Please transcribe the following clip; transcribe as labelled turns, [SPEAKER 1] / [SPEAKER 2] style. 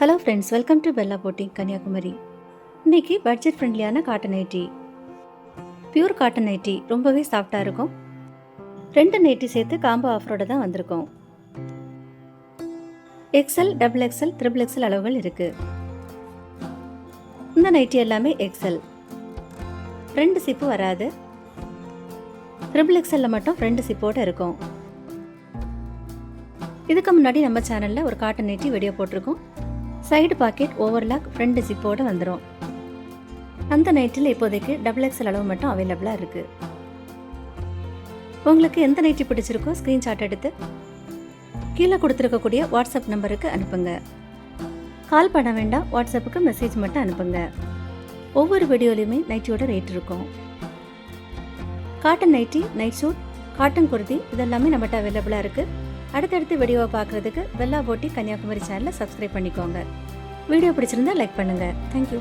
[SPEAKER 1] Hello friends, welcome to பெல்லா போட்டி கன்னியாகுமரி. இன்னைக்கு பட்ஜெட் ஃப்ரெண்ட்லியான cotton nightie, pure cotton nightie, ரொம்பவே சாஃப்டாக இருக்கும். 2 நைட்டி சேர்த்து காம்போ ஆஃபரோட தான் வந்திருக்கோம். XL, double XL, triple XL அளவுகள் இருக்கு. இந்த நைட்டி எல்லாமே எக்ஸ்எல், ஃப்ரண்ட் சிப்பு வராது. ட்ரிபிள் எக்ஸ்எல்ல மட்டும் ஃப்ரண்ட் சிப்போட இருக்கும். இதுக்கு முன்னாடி நம்ம சேனல்ல ஒரு காட்டன் நைட்டி வீடியோ போட்டிருக்கோம். சைடு பாக்கெட், ஓவர்லாக், ஃப்ரண்ட் ஜிப்போட வந்துடும். அந்த நைட்டில் இப்போதைக்கு டபுள் எக்ஸ்எல் அளவு மட்டும் அவைலபிளாக இருக்குது. உங்களுக்கு எந்த நைட்டி பிடிச்சிருக்கோ ஸ்க்ரீன்ஷாட் எடுத்து கீழே கொடுத்துருக்கக்கூடிய வாட்ஸ்அப் நம்பருக்கு அனுப்புங்க. கால் பண்ண வேண்டாம், வாட்ஸ்அப்புக்கு மெசேஜ் மட்டும் அனுப்புங்க. ஒவ்வொரு வீடியோலையுமே நைட்டியோட ரேட் இருக்கும். Cotton nighty, night suit, cotton kurti இதெல்லாமே நம்மகிட்ட அவைலபிளாக இருக்குது. அடுத்தடுத்து வீடியோவை பார்க்குறதுக்கு பெல்லா போட்டி கன்னியாகுமரி சேனலை சப்ஸ்கிரைப் பண்ணிக்கோங்க. வீடியோ பிடிச்சிருந்தா லைக் பண்ணுங்கள். தேங்க்யூ.